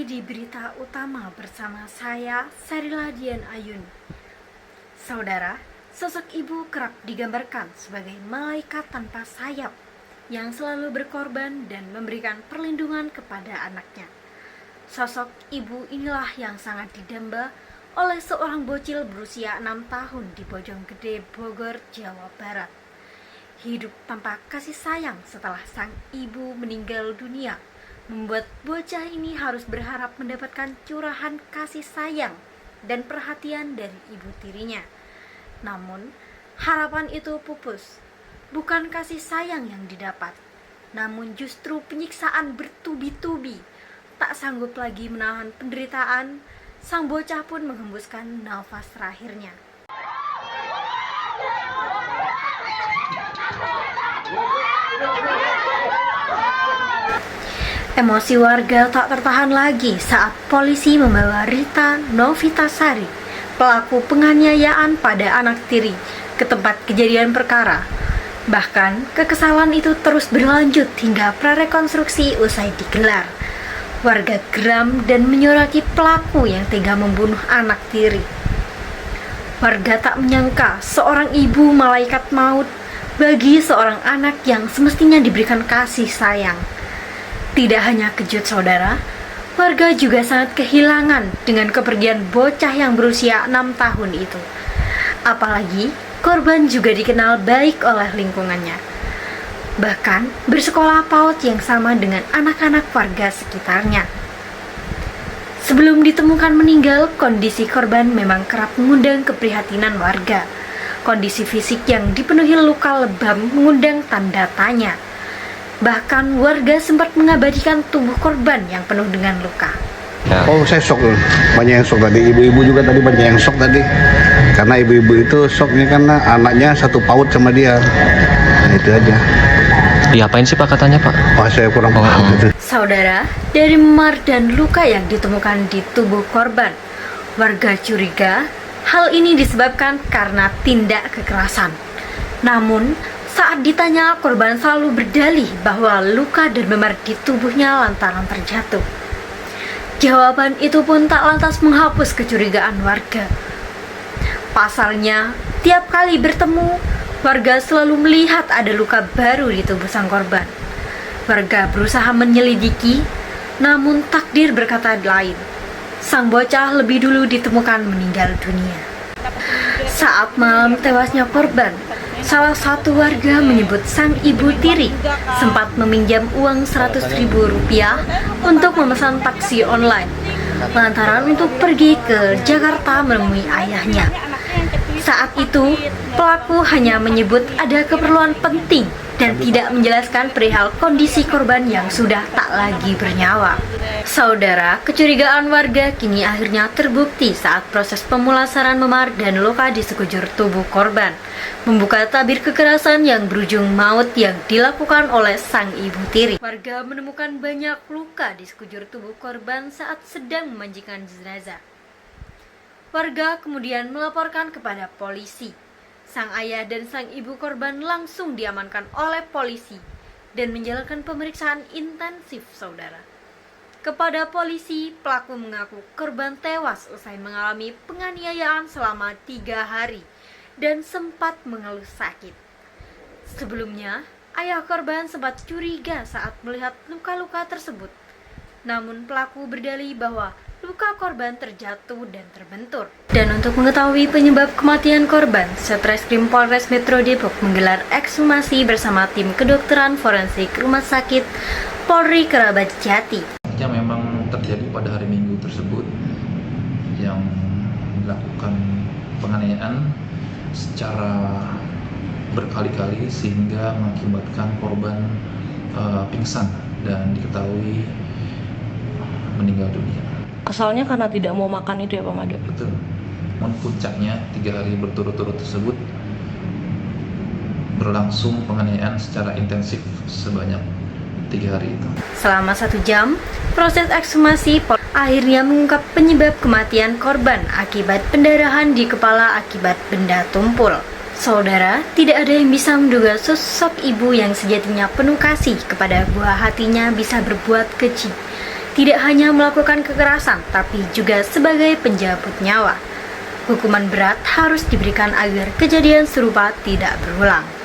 di berita utama bersama saya, Sarila Dian Ayun. Saudara, sosok ibu kerap digambarkan sebagai malaikat tanpa sayap yang selalu berkorban dan memberikan perlindungan kepada anaknya. Sosok ibu inilah yang sangat didamba oleh seorang bocil berusia 6 tahun di Bojonggede, Bogor, Jawa Barat. Hidup tanpa kasih sayang setelah sang ibu meninggal dunia membuat bocah ini harus berharap mendapatkan curahan kasih sayang dan perhatian dari ibu tirinya. Namun, harapan itu pupus. Bukan kasih sayang yang didapat, namun justru penyiksaan bertubi-tubi. Tak sanggup lagi menahan penderitaan, sang bocah pun menghembuskan nafas terakhirnya. Emosi warga tak tertahan lagi saat polisi membawa Rita Novitasari, pelaku penganiayaan pada anak tiri, ke tempat kejadian perkara. Bahkan, kekesalan itu terus berlanjut hingga prarekonstruksi usai digelar. Warga geram dan menyoraki pelaku yang tega membunuh anak tiri. Warga tak menyangka seorang ibu malaikat maut bagi seorang anak yang semestinya diberikan kasih sayang. Tidak hanya kejut saudara, warga juga sangat kehilangan dengan kepergian bocah yang berusia 6 tahun itu. Apalagi korban juga dikenal baik oleh lingkungannya. Bahkan bersekolah PAUD yang sama dengan anak-anak warga sekitarnya. Sebelum ditemukan meninggal, kondisi korban memang kerap mengundang keprihatinan warga. Kondisi fisik yang dipenuhi luka lebam mengundang tanda tanya. Bahkan warga sempat mengabadikan tubuh korban yang penuh dengan luka. Oh, saya shock, banyak yang shock tadi. Ibu-ibu juga tadi banyak yang shock tadi. Karena ibu-ibu itu shocknya karena anaknya satu PAUD sama dia. Nah, itu aja. Diapain sih Pak katanya Pak? Oh, saya kurang paham itu. Saudara, dari memar dan luka yang ditemukan di tubuh korban, warga curiga hal ini disebabkan karena tindak kekerasan. Namun, saat ditanya, korban selalu berdalih bahwa luka dan memar di tubuhnya lantaran terjatuh. Jawaban itu pun tak lantas menghapus kecurigaan warga. Pasalnya, tiap kali bertemu, warga selalu melihat ada luka baru di tubuh sang korban. Warga berusaha menyelidiki, namun takdir berkata lain. Sang bocah lebih dulu ditemukan meninggal dunia. Saat malam tewasnya korban, salah satu warga menyebut sang ibu tiri sempat meminjam uang Rp100.000 untuk memesan taksi online lantaran untuk pergi ke Jakarta menemui ayahnya. Saat itu, pelaku hanya menyebut ada keperluan penting dan tidak menjelaskan perihal kondisi korban yang sudah tak lagi bernyawa. Saudara, kecurigaan warga kini akhirnya terbukti saat proses pemulasaran memar dan luka di sekujur tubuh korban, membuka tabir kekerasan yang berujung maut yang dilakukan oleh sang ibu tiri. Warga menemukan banyak luka di sekujur tubuh korban saat sedang memandikan jenazah. Warga kemudian melaporkan kepada polisi. Sang ayah dan sang ibu korban langsung diamankan oleh polisi dan menjalankan pemeriksaan intensif, saudara. Kepada polisi, pelaku mengaku korban tewas usai mengalami penganiayaan selama 3 hari dan sempat mengeluh sakit. Sebelumnya, ayah korban sempat curiga saat melihat luka-luka tersebut. Namun pelaku berdalih bahwa luka korban terjatuh dan terbentur. Dan untuk mengetahui penyebab kematian korban, Satreskrim Polres Metro Depok menggelar ekshumasi bersama tim kedokteran forensik Rumah Sakit Polri Kerabat Jati. Yang memang terjadi pada hari Minggu tersebut yang dilakukan penganiayaan secara berkali-kali sehingga mengakibatkan korban pingsan dan diketahui meninggal dunia. Asalnya karena tidak mau makan itu ya Pak Mado? Betul. Namun puncaknya 3 hari berturut-turut tersebut berlangsung penganiayaan secara intensif sebanyak 3 hari itu. Selama 1 jam, proses ekshumasi akhirnya mengungkap penyebab kematian korban akibat pendarahan di kepala akibat benda tumpul. Saudara, tidak ada yang bisa menduga sosok ibu yang sejatinya penuh kasih kepada buah hatinya bisa berbuat keji. tidak hanya melakukan kekerasan, tapi juga sebagai penjabut nyawa. Hukuman berat harus diberikan agar kejadian serupa tidak berulang.